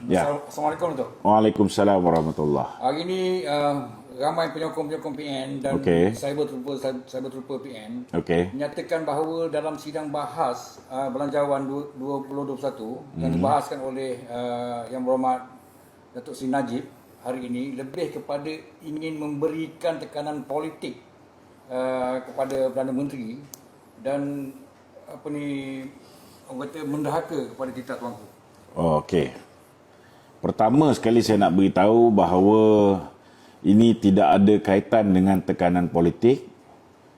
Ya. Assalamualaikum Datuk. Waalaikumsalam warahmatullahi. Hari ini ramai penyokong-penyokong PN dan Okey. cyber trooper PN Okey. menyatakan bahawa dalam sidang bahas Belanjawan 2021 yang dibahaskan oleh Yang Berhormat Datuk Seri Najib hari ini lebih kepada ingin memberikan tekanan politik kepada Perdana Menteri dan orang kata mendahaka kepada titah tuanku. Okey. Pertama sekali saya nak beritahu bahawa ini tidak ada kaitan dengan tekanan politik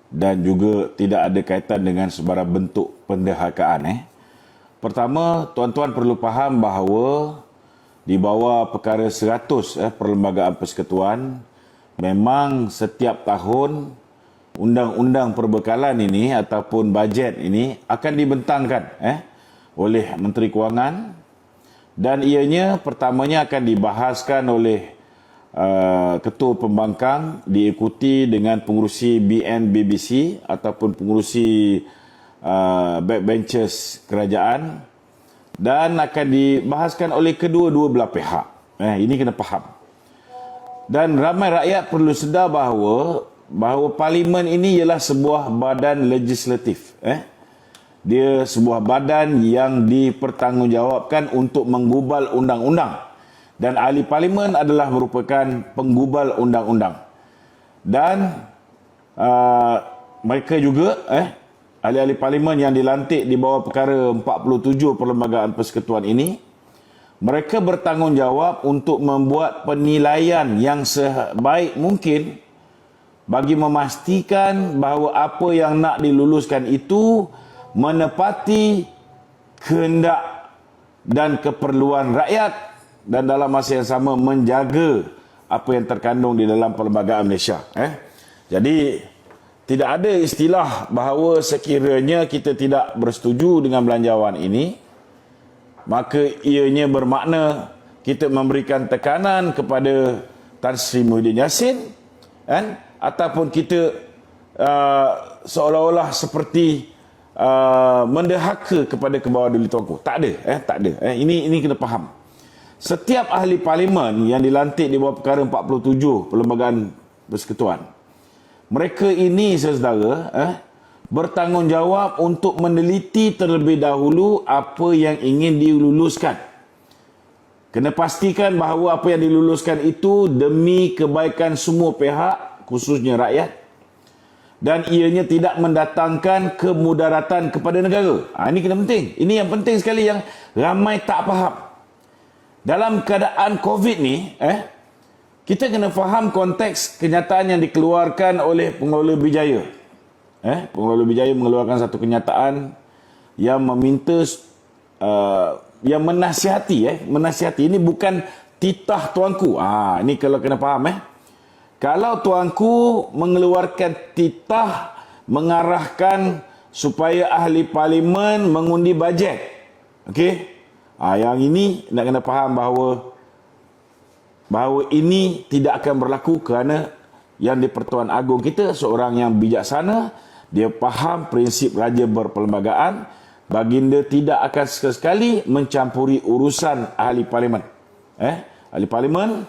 dan juga tidak ada kaitan dengan sebarang bentuk pendahakaan. Pertama, tuan-tuan perlu faham bahawa di bawah perkara 100 Perlembagaan Persekutuan, memang setiap tahun undang-undang perbekalan ini ataupun bajet ini akan dibentangkan oleh Menteri Kewangan, dan ianya pertamanya akan dibahaskan oleh Ketua Pembangkang diikuti dengan pengurusi BNBBC ataupun pengurusi backbenchers kerajaan, dan akan dibahaskan oleh kedua-dua belah pihak. Ini kena faham. Dan ramai rakyat perlu sedar bahawa parlimen ini ialah sebuah badan legislatif. Dia sebuah badan yang dipertanggungjawabkan untuk menggubal undang-undang. Dan ahli parlimen adalah merupakan penggubal undang-undang. Dan mereka juga, ahli-ahli parlimen yang dilantik di bawah perkara 47 Perlembagaan Persekutuan ini, mereka bertanggungjawab untuk membuat penilaian yang sebaik mungkin bagi memastikan bahawa apa yang nak diluluskan itu menepati kehendak dan keperluan rakyat, dan dalam masa yang sama menjaga apa yang terkandung di dalam Perlembagaan Malaysia. Jadi tidak ada istilah bahawa sekiranya kita tidak bersetuju dengan belanjawan ini, maka ianya bermakna kita memberikan tekanan kepada Tan Sri Muhyiddin Yassin, ataupun kita seolah-olah seperti mendahaka kepada kebawah duli tuanku. Tak ada. Tak ada. Ini kena faham. Setiap ahli parlimen yang dilantik di bawah perkara 47 Perlembagaan Persekutuan, mereka ini, saudara, bertanggungjawab untuk meneliti terlebih dahulu apa yang ingin diluluskan. Kena pastikan bahawa apa yang diluluskan itu demi kebaikan semua pihak, khususnya rakyat, dan ianya tidak mendatangkan kemudaratan kepada negara. Ini kena penting. Ini yang penting sekali yang ramai tak faham. Dalam keadaan COVID ni, kita kena faham konteks kenyataan yang dikeluarkan oleh Pengelola Bijaya. Pengelola Bijaya mengeluarkan satu kenyataan yang meminta, yang menasihati. Menasihati ini bukan titah tuanku. Ini kalau kena faham. Kalau tuanku mengeluarkan titah mengarahkan supaya ahli parlimen mengundi bajet. Okey? Yang ini nak kena faham bahawa ini tidak akan berlaku kerana yang di-Pertuan Agong kita seorang yang bijaksana, dia faham prinsip raja berperlembagaan. Baginda tidak akan sekali-sekali mencampuri urusan ahli parlimen. Ahli parlimen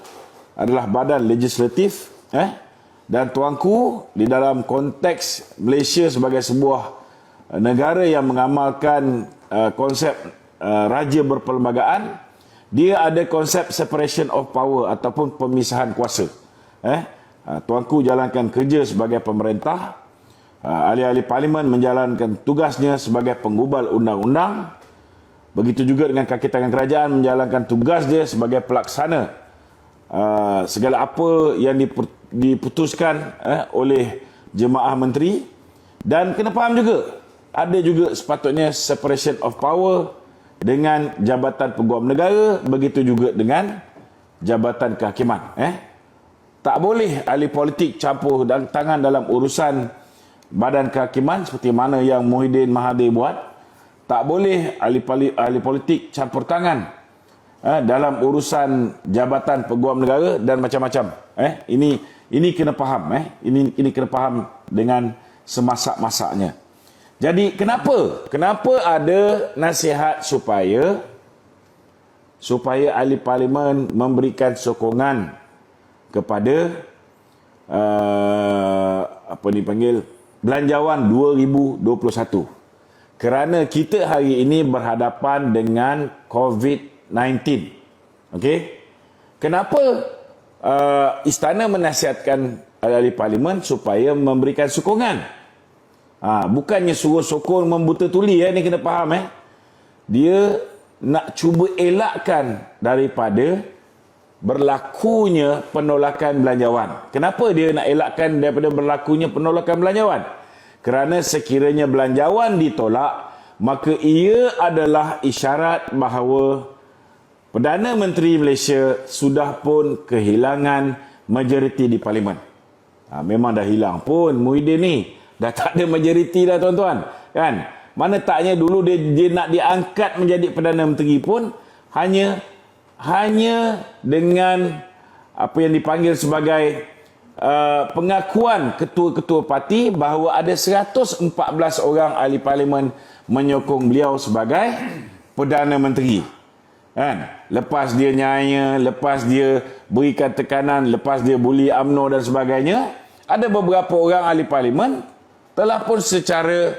adalah badan legislatif, dan tuanku di dalam konteks Malaysia sebagai sebuah negara yang mengamalkan konsep raja berperlembagaan, dia ada konsep separation of power ataupun pemisahan kuasa. Tuanku jalankan kerja sebagai pemerintah, ahli-ahli parlimen menjalankan tugasnya sebagai penggubal undang-undang. Begitu juga dengan kaki tangan kerajaan menjalankan tugas dia sebagai pelaksana segala apa yang diputuskan oleh jemaah menteri. Dan kena faham juga, ada juga sepatutnya separation of power dengan Jabatan Peguam Negara, begitu juga dengan Jabatan Kehakiman. Tak boleh ahli politik campur tangan dalam urusan Badan Kehakiman seperti mana yang Muhyiddin Mahathir buat. Tak boleh ahli politik campur tangan dalam urusan Jabatan Peguam Negara dan macam-macam. Ini kena faham. Ini kena faham dengan semasak-masaknya. Jadi kenapa ada nasihat supaya supaya ahli parlimen memberikan sokongan kepada Belanjawan 2021. Kerana kita hari ini berhadapan dengan COVID-19. Okey? Kenapa istana menasihatkan ahli parlimen supaya memberikan sokongan? Bukannya suruh sokong membuta tuli, ni kena faham. Dia nak cuba elakkan daripada berlakunya penolakan belanjawan. Kenapa dia nak elakkan daripada berlakunya penolakan belanjawan? Kerana sekiranya belanjawan ditolak, maka ia adalah isyarat bahawa Perdana Menteri Malaysia sudah pun kehilangan majoriti di parlimen. Memang dah hilang pun Muhyiddin ni. Dah tak ada majoriti dah tuan-tuan. Kan? Mana taknya dulu dia nak diangkat menjadi Perdana Menteri pun hanya dengan apa yang dipanggil sebagai pengakuan ketua-ketua parti bahawa ada 114 orang ahli parlimen menyokong beliau sebagai Perdana Menteri. Kan? Lepas dia nyaya, lepas dia berikan tekanan, lepas dia bully UMNO dan sebagainya, ada beberapa orang ahli parlimen telah pun secara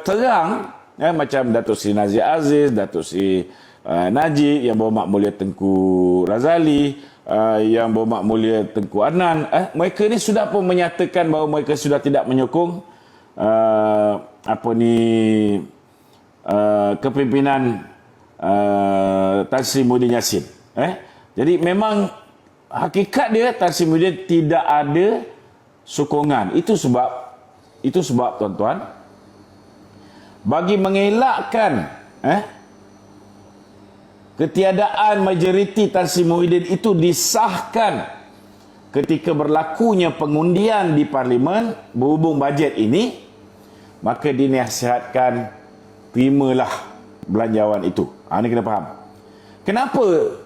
terang, macam Datuk Seri Nazir Aziz, Datuk Seri Najib, Yang Berhormat Mulia Tengku Razali, Yang Berhormat Mulia Tengku Adnan, mereka ni sudah pun menyatakan bahawa mereka sudah tidak menyokong kepimpinan Tan Sri Muhyiddin Yassin. Jadi memang hakikat dia Tan Sri Muhyiddin tidak ada sokongan. Itu sebab tuan-tuan, bagi mengelakkan ketiadaan majoriti Tan Sri Muhyiddin itu disahkan ketika berlakunya pengundian di parlimen berhubung bajet ini, maka dinasihatkan terimalah belanjawan itu. Ini kena faham.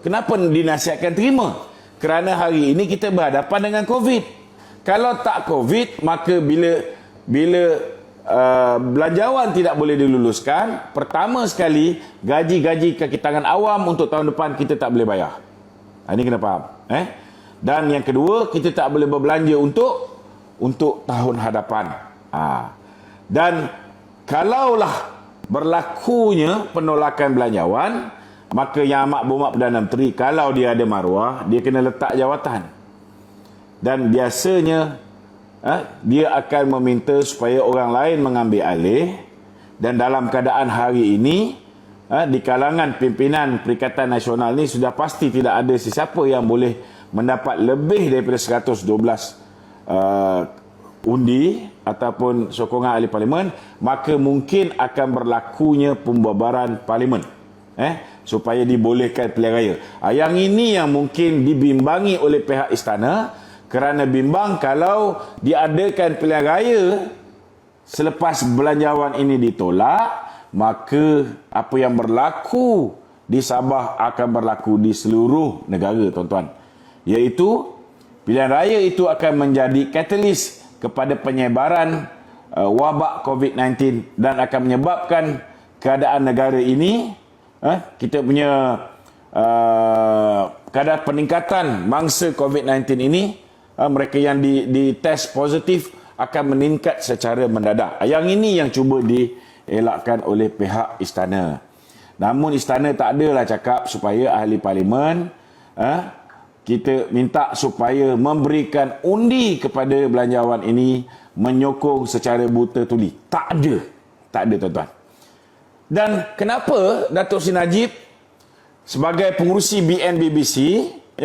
Kenapa dinasihatkan terima? Kerana hari ini kita berhadapan dengan COVID. Kalau tak COVID, maka bila belanjawan tidak boleh diluluskan, pertama sekali gaji-gaji kaki tangan awam untuk tahun depan kita tak boleh bayar. Ini kena faham. Dan yang kedua, kita tak boleh berbelanja untuk tahun hadapan. Dan kalaulah berlakunya penolakan belanjawan, maka Yang Amat Berhormat Perdana Menteri, kalau dia ada maruah, dia kena letak jawatan. Dan biasanya dia akan meminta supaya orang lain mengambil alih. Dan dalam keadaan hari ini, di kalangan pimpinan Perikatan Nasional ni sudah pasti tidak ada sesiapa yang boleh mendapat lebih daripada 112 undi ataupun sokongan ahli parlimen, maka mungkin akan berlakunya pembubaran parlimen supaya dibolehkan pilihan raya. Yang ini yang mungkin dibimbangi oleh pihak istana, kerana bimbang kalau diadakan pilihan raya selepas belanjawan ini ditolak, maka apa yang berlaku di Sabah akan berlaku di seluruh negara, tuan-tuan. Iaitu pilihan raya itu akan menjadi katalis kepada penyebaran wabak COVID-19 dan akan menyebabkan keadaan negara ini, kita punya kadar peningkatan mangsa COVID-19 ini, mereka yang dites positif akan meningkat secara mendadak. Yang ini yang cuba dielakkan oleh pihak istana. Namun istana tak adalah cakap supaya ahli parlimen kita minta supaya memberikan undi kepada belanjawan ini menyokong secara buta tuli. Tak ada tuan-tuan. Dan kenapa Datuk Seri Najib sebagai pengurusi BNBBC,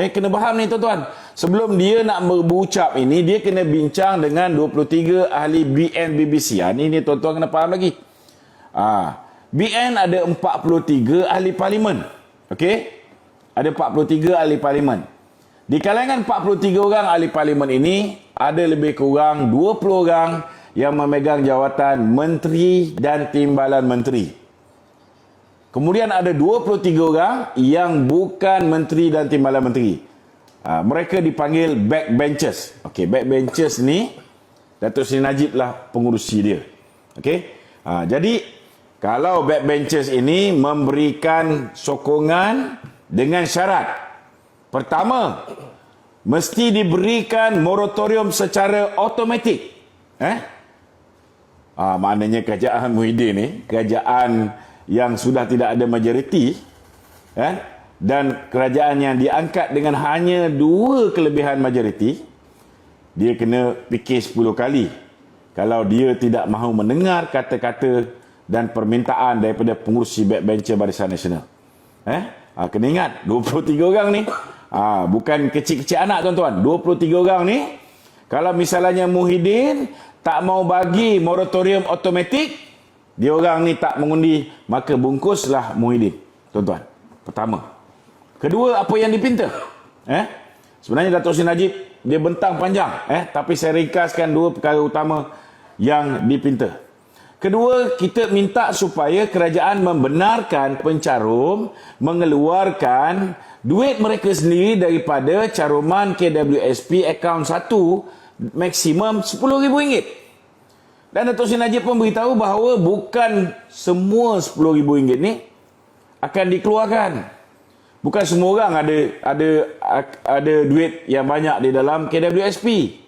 kena faham ni tuan-tuan, sebelum dia nak berucap ini, dia kena bincang dengan 23 ahli BNBBC. Ini tuan-tuan kena faham lagi. BN ada 43 ahli parlimen. Okey? Ada 43 ahli parlimen. Di kalangan 43 orang ahli parlimen ini, ada lebih kurang 20 orang yang memegang jawatan menteri dan timbalan menteri. Kemudian ada 23 orang yang bukan menteri dan timbalan menteri. Mereka dipanggil backbenchers. Okey, backbenchers ni Datuk Seri Najib lah pengurusi dia. Okey? Jadi kalau backbenchers ini memberikan sokongan dengan syarat. Pertama, mesti diberikan moratorium secara automatik. Maknanya kerajaan Muhyiddin ni, kerajaan yang sudah tidak ada majoriti, dan kerajaan yang diangkat dengan hanya 2 kelebihan majoriti, dia kena fikir 10 kali kalau dia tidak mahu mendengar kata-kata dan permintaan daripada pengurusi backbencher Barisan Nasional. Kena ingat 23 orang ni, bukan kecil-kecil anak tuan-tuan. 23 orang ni, kalau misalnya Muhyiddin tak mau bagi moratorium automatik, dia orang ni tak mengundi, maka bungkuslah Muhyiddin, tuan-tuan. Pertama. Kedua, apa yang dipinta? Sebenarnya Datuk Seri Najib dia bentang panjang, tapi saya ringkaskan 2 perkara utama yang dipinta. Kedua, kita minta supaya kerajaan membenarkan pencarum mengeluarkan duit mereka sendiri daripada caruman KWSP akaun 1 maksimum RM10,000. Dan Datuk Seri Najib pun beritahu bahawa bukan semua RM10,000 ni akan dikeluarkan. Bukan semua orang ada duit yang banyak di dalam KWSP.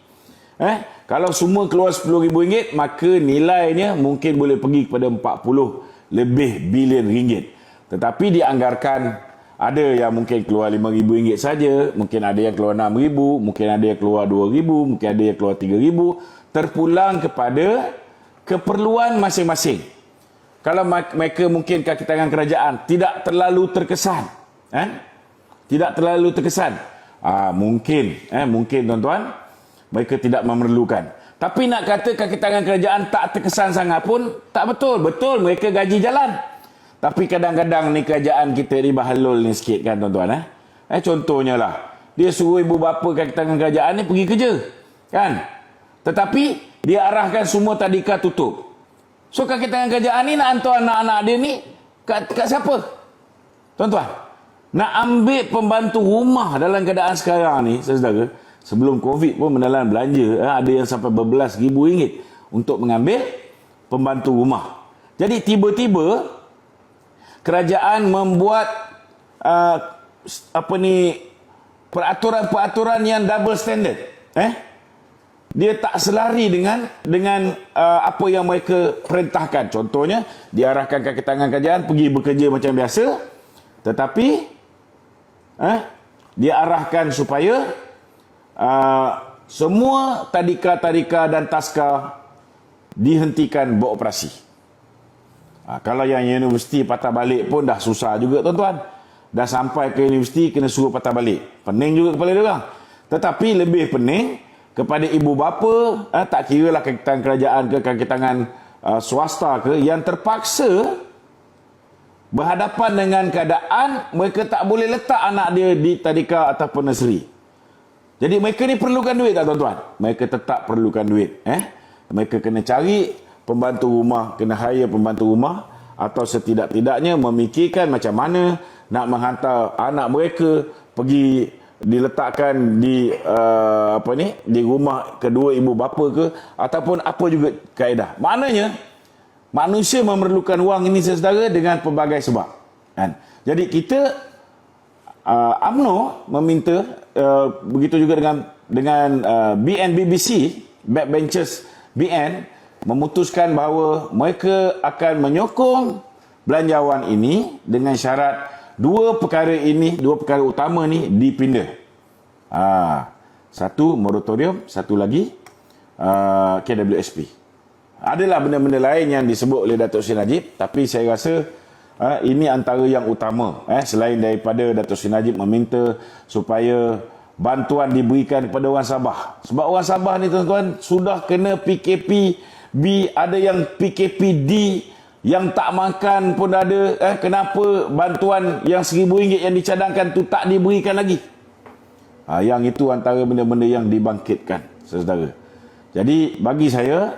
Kalau semua keluar RM10,000, maka nilainya mungkin boleh pergi kepada 40 lebih bilion ringgit. Tetapi dianggarkan ada yang mungkin keluar RM5,000 saja, mungkin ada yang keluar RM6,000, mungkin ada yang keluar RM2,000, mungkin ada yang keluar RM3,000, terpulang kepada keperluan masing-masing. Kalau mereka mungkin kaki tangan kerajaan tidak terlalu terkesan, tidak terlalu terkesan, mungkin tuan-tuan, mereka tidak memerlukan. Tapi nak kata kaki tangan kerajaan tak terkesan sangat pun tak betul. Betul mereka gaji jalan. Tapi kadang-kadang ni kerajaan kita ni bahalul ni sikit kan tuan-tuan. Contohnya lah, dia suruh ibu bapa kaki tangan kerajaan ni pergi kerja, kan? Tetapi dia arahkan semua tadika tutup. So kaki tangan kerajaan ni nak hantar anak-anak dia ni kat siapa? Tuan-tuan, nak ambil pembantu rumah dalam keadaan sekarang ni, saudara, sebelum Covid pun menelan belanja, ada yang sampai berbelas ribu ringgit untuk mengambil pembantu rumah. Jadi tiba-tiba kerajaan membuat peraturan-peraturan yang double standard. Dia tak selari dengan apa yang mereka perintahkan. Contohnya, diarahkan kaki tangan kerajaan pergi bekerja macam biasa, tetapi dia arahkan supaya semua tadika-tadika dan taska dihentikan beroperasi. Kalau yang universiti patah balik pun dah susah juga tuan-tuan. Dah sampai ke universiti kena suruh patah balik. Pening juga kepala dia orang. Tetapi lebih pening kepada ibu bapa, tak kira lah kaki tangan kerajaan ke kaki tangan swasta ke, yang terpaksa berhadapan dengan keadaan mereka tak boleh letak anak dia di tadika ataupun nursery. Jadi mereka ni perlukan duit tak tuan-tuan? Mereka tetap perlukan duit. Mereka kena cari pembantu rumah, kena hire pembantu rumah, atau setidak-tidaknya memikirkan macam mana nak menghantar anak mereka pergi diletakkan di di rumah kedua ibu bapa ke, ataupun apa juga kaedah. Maknanya manusia memerlukan wang ini saudara dengan pelbagai sebab. Kan? Jadi kita UMNO meminta, begitu juga dengan BNBBC, Backbenchers BN, memutuskan bahawa mereka akan menyokong belanjawan ini dengan syarat 2 perkara utama ni dipindah. Satu moratorium, satu lagi KWSP. Adalah benda-benda lain yang disebut oleh Datuk Seri Najib, tapi saya rasa ini antara yang utama, selain daripada Datuk Seri Najib meminta supaya bantuan diberikan kepada orang Sabah. Sebab orang Sabah ni tuan-tuan sudah kena PKP-B, ada yang PKP-D, yang tak makan pun ada. Kenapa bantuan yang RM1,000 yang dicadangkan tu tak diberikan lagi? Yang itu antara benda-benda yang dibangkitkan, saudara. Jadi bagi saya,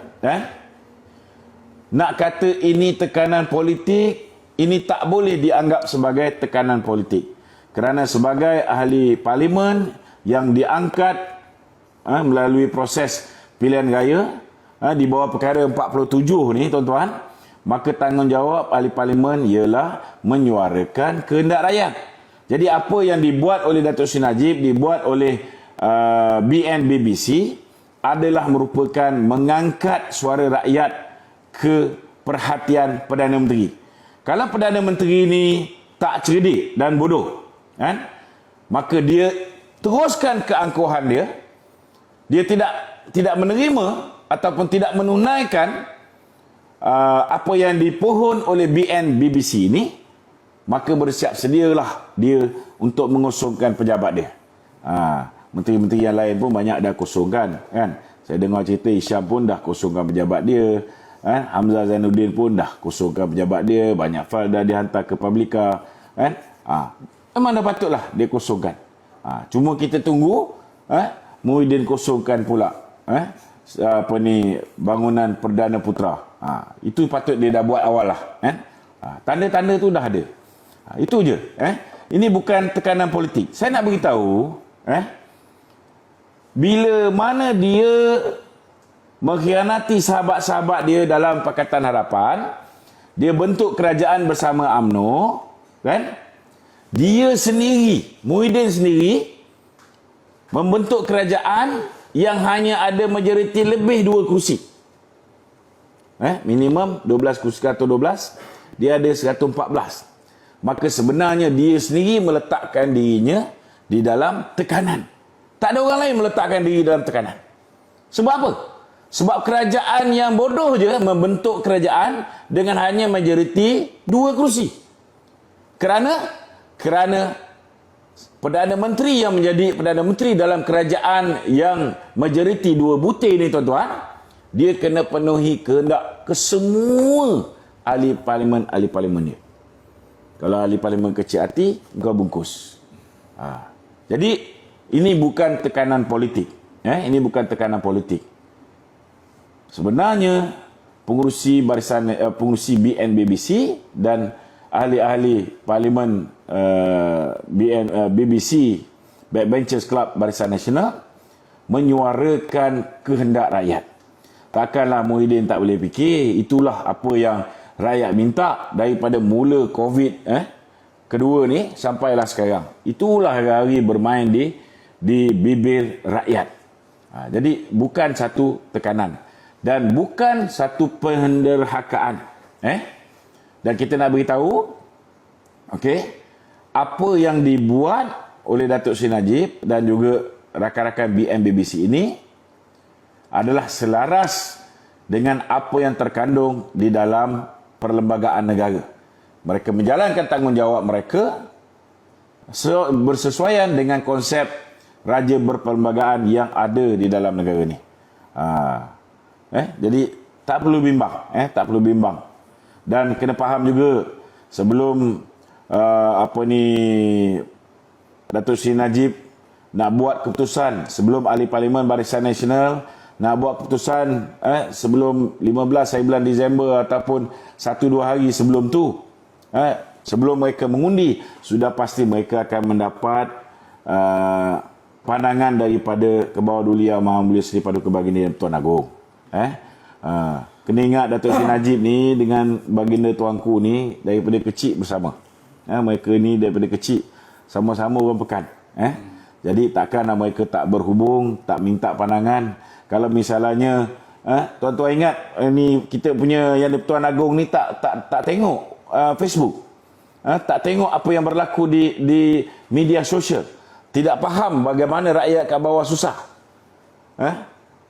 nak kata ini tekanan politik, ini tak boleh dianggap sebagai tekanan politik. Kerana sebagai ahli parlimen yang diangkat melalui proses pilihan raya di bawah perkara 47 ni tuan-tuan, maka tanggungjawab ahli parlimen ialah menyuarakan kehendak rakyat. Jadi apa yang dibuat oleh Datuk Seri Najib, dibuat oleh BNBBC adalah merupakan mengangkat suara rakyat ke perhatian Perdana Menteri. Kalau Perdana Menteri ini tak cerdik dan bodoh, kan? Maka dia teruskan keangkuhan dia. Dia tidak menerima ataupun tidak menunaikan apa yang dipohon oleh BNBBC ini, maka bersiap sedialah dia untuk mengosongkan pejabat dia. Menteri-menteri yang lain pun banyak dah kosongkan, kan? Saya dengar cerita Hisham pun dah kosongkan pejabat dia, kan? Hamzah Zainuddin pun dah kosongkan pejabat dia, banyak file dah dihantar ke Publika, kan? Memang dah patutlah dia kosongkan. Cuma kita tunggu Muhyiddin kosongkan pula bangunan Perdana Putra. Itu patut dia dah buat awal lah, kan? Tanda-tanda tu dah ada. Itu je. Ini bukan tekanan politik. Saya nak beritahu, bila mana dia mengkhianati sahabat-sahabat dia dalam Pakatan Harapan, dia bentuk kerajaan bersama UMNO, kan? Dia sendiri, Muhyiddin sendiri, membentuk kerajaan yang hanya ada majoriti lebih 2 kursi. Minimum 12 kursi atau 12, dia ada 114. Maka sebenarnya dia sendiri meletakkan dirinya di dalam tekanan. Tak ada orang lain meletakkan diri dalam tekanan. Sebab apa? Sebab kerajaan yang bodoh je membentuk kerajaan dengan hanya majoriti 2 kursi. Kerana Perdana Menteri yang menjadi Perdana Menteri dalam kerajaan yang majoriti 2 butir ni, tuan-tuan, dia kena penuhi kehendak kesemua ahli parlimen dia. Kalau ahli parlimen kecil hati, kau bungkus. Jadi ini bukan tekanan politik. Ini bukan tekanan politik. Sebenarnya pengurusi BNBBC dan ahli-ahli parlimen BBC Backbenchers Club Barisan Nasional menyuarakan kehendak rakyat. Takkanlah Muhyiddin tak boleh fikir, itulah apa yang rakyat minta daripada mula COVID kedua ni sampailah sekarang. Itulah hari-hari bermain di bibir rakyat. Jadi bukan satu tekanan dan bukan satu penderhakaan. Dan kita nak beritahu, apa yang dibuat oleh Datuk Seri Najib dan juga rakan-rakan BNBBC ini adalah selaras dengan apa yang terkandung di dalam perlembagaan negara. Mereka menjalankan tanggungjawab mereka bersesuaian dengan konsep raja berperlembagaan yang ada di dalam negara ni. Jadi tak perlu bimbang, Dan kena faham juga, sebelum Datuk Seri Najib nak buat keputusan, sebelum ahli parlimen Barisan Nasional nak buat keputusan sebelum 15 bulan Disember ataupun 1-2 hari sebelum tu, sebelum mereka mengundi, sudah pasti mereka akan mendapat pandangan daripada Kebawah Duli Yang Maha Mulia Seri Paduka Baginda Tuan Agong. Kena ingat Datuk Seri Najib ni dengan Baginda Tuanku ni daripada kecil bersama. Mereka ni daripada kecil sama-sama orang Pekan. Jadi takkanlah mereka tak berhubung, tak minta pandangan. Kalau misalnya tuan-tuan ingat ni kita punya yang Tuan Agong ni tak tengok Facebook. Tak tengok apa yang berlaku di media sosial. Tidak faham bagaimana rakyat kat bawah susah.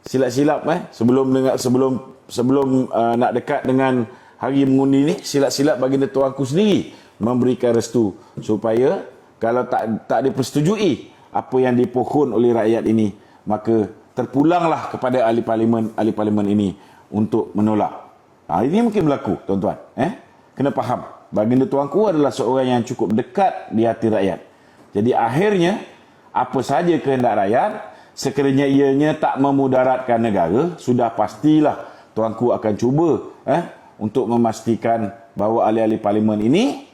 Silap-silap sebelum nak dekat dengan hari mengundi ni, silap-silap Baginda Tuanku sendiri memberikan restu supaya kalau tak dipersetujui apa yang dipohon oleh rakyat ini, maka terpulanglah kepada ahli parlimen ini untuk menolak. Ini mungkin berlaku, tuan-tuan. Kena faham, Baginda Tuanku adalah seorang yang cukup dekat di hati rakyat. Jadi akhirnya apa saja kehendak rakyat, sekiranya ianya tak memudaratkan negara, sudah pastilah Tuanku akan cuba untuk memastikan bahawa ahli-ahli parlimen ini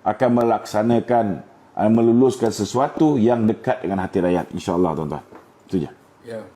akan melaksanakan, meluluskan sesuatu yang dekat dengan hati rakyat. InsyaAllah, tuan-tuan. Itu je. Ya,